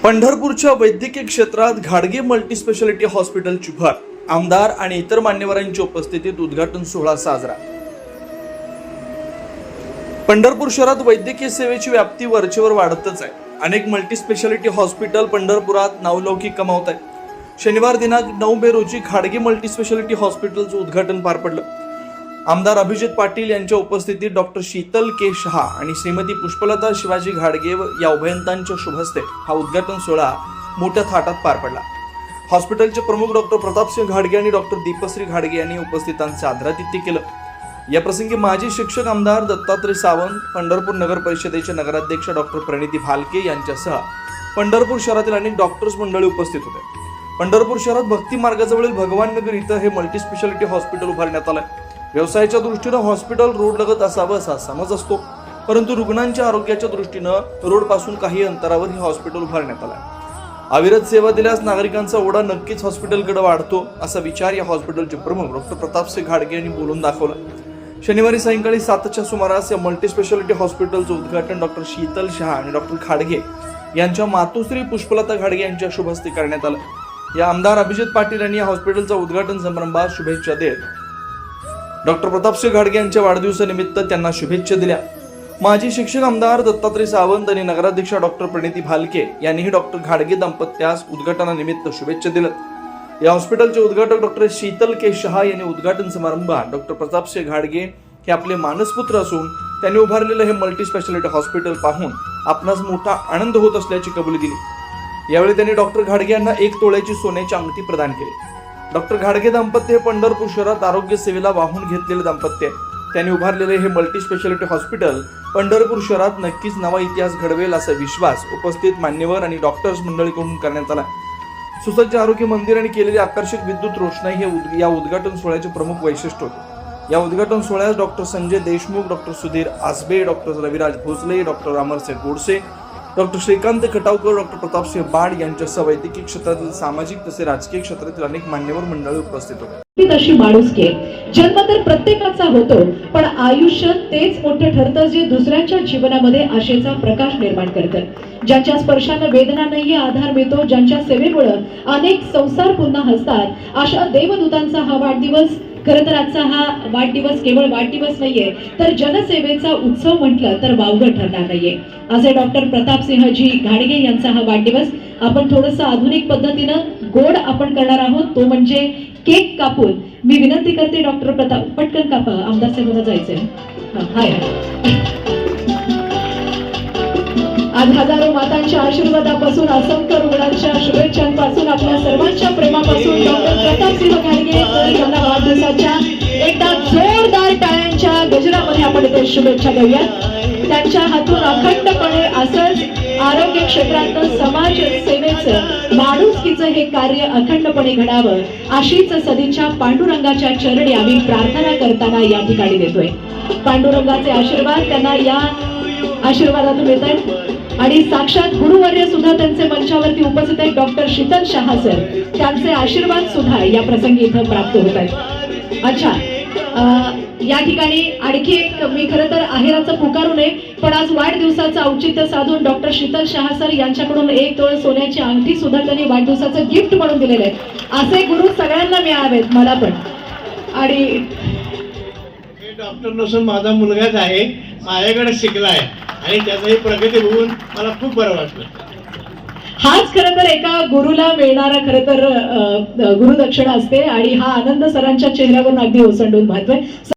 पंढरपूरच्या वैद्यकीय क्षेत्रात घाडगे मल्टी स्पेशालिटी हॉस्पिटलची भर, आमदार आणि इतर मान्यवरांच्या उपस्थितीत उद्घाटन सोहळा साजरा। पंढरपूर शहरात वैद्यकीय सेवेची व्याप्ती वरचेवर वाढतच आहे। अनेक मल्टी स्पेशालिटी हॉस्पिटल पंढरपुरात नावलौकिक कमावत आहेत। शनिवार दिनांक 9 मे रोजी घाडगे मल्टी स्पेशालिटी हॉस्पिटलचं उद्घाटन पार पडलं। आमदार अभिजित पाटील यांच्या उपस्थितीत डॉक्टर शीतल के शहा आणि श्रीमती पुष्पलता शिवाजी घाडगे या उभयंतांच्या शुभ हस्ते हा उद्घाटन सोहळा मोठ्या थाटात पार पडला। हॉस्पिटलचे प्रमुख डॉक्टर प्रतापसिंह घाडगे आणि डॉक्टर दीपश्री घाडगे यांनी उपस्थितांचे आदरातिथ्य केलं। या प्रसंगी माजी शिक्षक आमदार दत्तात्रय सावंत, पंढरपूर नगर परिषदेचे नगराध्यक्ष डॉक्टर प्रणिती भालके यांच्यासह पंढरपूर शहरातील अनेक डॉक्टर्स मंडळी उपस्थित होते। पंढरपूर शहरात भक्ती मार्गाजवळील भगवान नगर इथं हे मल्टी स्पेशालिटी हॉस्पिटल उभारण्यात आलं। व्यवसायाच्या दृष्टीनं हॉस्पिटल रोड लगत असावं असा समज असतो, परंतु रुग्णांच्या आरोग्याच्या दृष्टीनं रोड पासून काही अंतरावर हे हॉस्पिटल उभारण्यात आलं। अविरत सेवा दिल्यास नागरिकांचा ओढा नक्कीच हॉस्पिटलकडे वाढतो, असा विचार या हॉस्पिटलचे प्रमुख डॉक्टर प्रतापसिंह घाडगे यांनी बोलून दाखवला। शनिवारी सायंकाळी 7च्या सुमारास या मल्टी स्पेशालिटी हॉस्पिटलचं उद्घाटन डॉक्टर शीतल शहा आणि डॉक्टर घाडगे यांच्या मातोश्री पुष्पलता घाडगे यांच्या शुभ हस्ते करण्यात आलं। या आमदार अभिजित पाटील यांनी या हॉस्पिटलचा उद्घाटन समारंभात शुभेच्छा देत डॉक्टर प्रतापसिंह घाडगे यांच्या वाढदिवसानिमित्त त्यांना शुभेच्छा दिल्या। माजी शिक्षक आमदार दत्तात्रय सावंत आणि नगराध्यक्ष डॉक्टर प्रणिती भालके यांनीही डॉक्टर घाडगे दाम्पत्यास उद्घाटनानिमित्त शुभेच्छा दिल्या। या हॉस्पिटलचे उद्घाटक डॉक्टर शीतल के शहा यांनी उद्घाटन समारंभात डॉक्टर प्रतापसिंह घाडगे हे आपले मानसपुत्र असून त्यांनी उभारलेलं हे मल्टी स्पेशालिटी हॉस्पिटल पाहून आपणास मोठा आनंद होत असल्याची कबुली दिली। यावेळी त्यांनी डॉक्टर घाडगे यांना 1 तोळ्याची सोन्याची अंगठी प्रदान केली। डॉक्टर घाडगे दाम्पत्य हे पंढरपूर शहरात आरोग्य सेवेला वाहून घेतलेले दाम्पत्य आहे। त्यांनी उभारलेले हे मल्टी स्पेशालिटी हॉस्पिटल पंढरपूर शहरात नक्कीच नवा इतिहास घडवेल असा विश्वास उपस्थित मान्यवर आणि डॉक्टर्स मंडळीकडून करण्यात आला। सुसज्ज आरोग्य मंदिर आणि केलेली आकर्षक विद्युत रोषणाई हे या उद्घाटन सोहळ्याचे प्रमुख वैशिष्ट्य होते। या उद्घाटन सोहळ्यास doctor Sanjay Deshmukh, doctor Sudhir Asbe, doctor Raviraj Bhosale, doctor Amarsingh Godse, doctor Shrikant Khatavkar, doctor Pratapsingh Bad यांच्यासह वैद्यकीय क्षेत्रातील सामाजिक तसेच राजकीय क्षेत्रातील अनेक मान्यवर मंडळी उपस्थित होते। तशी माणुसकी जन्म तर प्रत्येकाचा होतो, पण आयुष्य तेच मोठं ठरतं जे दुसऱ्यांच्या जीवनामध्ये आशेचा प्रकाश निर्माण करतं। ज्यांच्या स्पर्शानं वेदनांनाही आधार मिळतो, ज्यांच्या सेवेमुळे अनेक संसार पुन्हा हसतात, अशा देवदूतांचा हा वाढदिवस। खरं तर आजचा हा वाढदिवस केवळ वाढदिवस नाहीये, तर जनसेवेचा उत्सव म्हटलं तर वावगं ठरणार नाहीये। असे डॉक्टर प्रतापसिंहजी घाडगे यांचा हा वाढदिवस आपण थोडंसं आधुनिक पद्धतीनं गोड आपण करणार आहोत, तो म्हणजे केक कापून। मी विनंती करते डॉक्टर प्रताप, पटकन कापा, आमदार साहेबांना जायचंय। हाय आज हजारो मातांच्या आशीर्वादापासून, असंख्य रुग्णांच्या शुभेच्छांपासून, आपल्या सर्वांच्या प्रेमापासून डॉक्टर प्रतापसिंह घाडगे यांना वाढदिवसाच्या एकदा जोरदार टाळ्यांच्या गजरामध्ये आपण इथे शुभेच्छा देऊया। त्यांच्या हातून अखंडपणे असंच आरोग्य क्षेत्रात समाज सेवेचं, माणुसकीचं हे कार्य अखंडपणे घडावं, अशीच सदिच्छा पांडुरंगाच्या चरणी आम्ही प्रार्थना करताना या ठिकाणी देतोय। पांडुरंगाचे आशीर्वाद त्यांना या आशीर्वादातून येत आहेत आणि साक्षात गुरुवर्य सुद्धा त्यांचे मंचावरती उपस्थित आहेत, डॉक्टर शीतल शहा सर, त्यांचे आशीर्वाद सुद्धा या प्रसंगी इथं प्राप्त होत आहेत। अच्छा, या ठिकाणी आणखी एक मी खरं तर आहेराचं पुकारू नये, पण आज वाढदिवसाचं औचित्य साधून डॉक्टर शीतल शहा सर यांच्याकडून 1 तोळ सोन्याची अंगठी सुद्धा त्यांनी वाढदिवसाचं गिफ्ट म्हणून दिलेलं आहे। असे गुरु सगळ्यांना मिळावेत, मला पण। आणि डॉक्टर नसून माझा मुलगाच आहे, माझ्याकडे शिकलाय आणि त्याची प्रगती होऊन मला खूप बरं वाटलं। हाच खरं तर एका गुरुला मिळणारा खरं तर गुरुदक्षिणा असते आणि हा आनंद सरांच्या चेहऱ्यावरून अगदी ओसंडून वाहतोय।